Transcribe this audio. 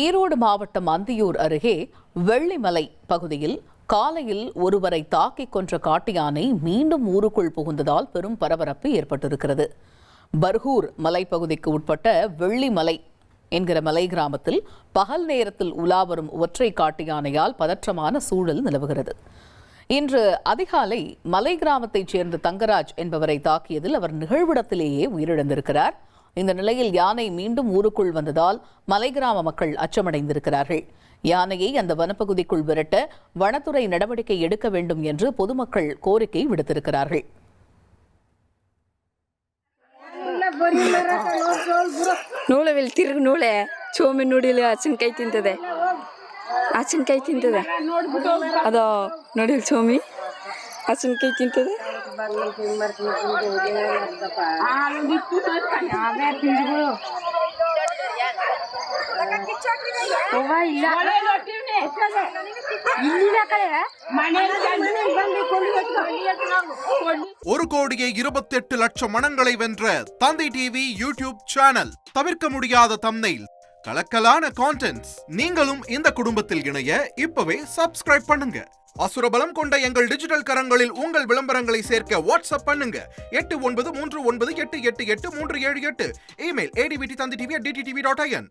ஈரோடு மாவட்டம் அந்தியூர் அருகே வெள்ளிமலை பகுதியில் காலையில் ஒருவரை தாக்கிக் கொன்ற காட்டு யானை மீண்டும் ஊருக்குள் புகுந்ததால் பெரும் பரபரப்பு ஏற்பட்டிருக்கிறது. பர்கூர் மலைப்பகுதிக்கு உட்பட்ட வெள்ளிமலை என்கிற மலை கிராமத்தில் பகல் நேரத்தில் உலாவரும் ஒற்றை காட்டு யானையால் பதற்றமான சூழல் நிலவுகிறது. இன்று அதிகாலை மலை கிராமத்தைச் சேர்ந்த தங்கராஜ் என்பவரை தாக்கியதில் அவர் நிகழ்விடத்திலேயே உயிரிழந்திருக்கிறார். இந்த நிலையில் யானை மீண்டும் ஊருக்குள் வந்ததால் மலை கிராம மக்கள் அச்சமடைந்திருக்கிறார்கள். யானையை அந்த வனப்பகுதிக்குள் விரட்ட வனத்துறை நடவடிக்கை எடுக்க வேண்டும் என்று பொதுமக்கள் கோரிக்கை விடுத்திருக்கிறார்கள். ನೂಲವಿಲ್ ತಿರುಗಿ ನೂಳೆ ಚೋಮಿ ನೋಡಿಲಿ ಹಸಿನಕಾಯಿ ತಿಂತದೆ ಅದು ನೋಡಿಲ್ ಚೋಮಿ ಹಸಿನಕಾಯಿ ತಿಂತದೆ. ஒரு கோடியே 28 லட்சம் மனங்களை வென்ற தந்தி டிவி யூடியூப் சேனல். தவிர்க்க முடியாத தம்ப்நெயில், கலக்கலான கான்டென்ட்ஸ். நீங்களும் இந்த குடும்பத்தில் இணைய இப்பவே சப்ஸ்கிரைப் பண்ணுங்க. அசுரபலம் கொண்ட எங்கள் டிஜிட்டல் கரங்களில் உங்கள் விளம்பரங்களை சேர்க்க வாட்ஸ்அப் பண்ணுங்க. 8939888838. Email advtthanditv@dttv.in.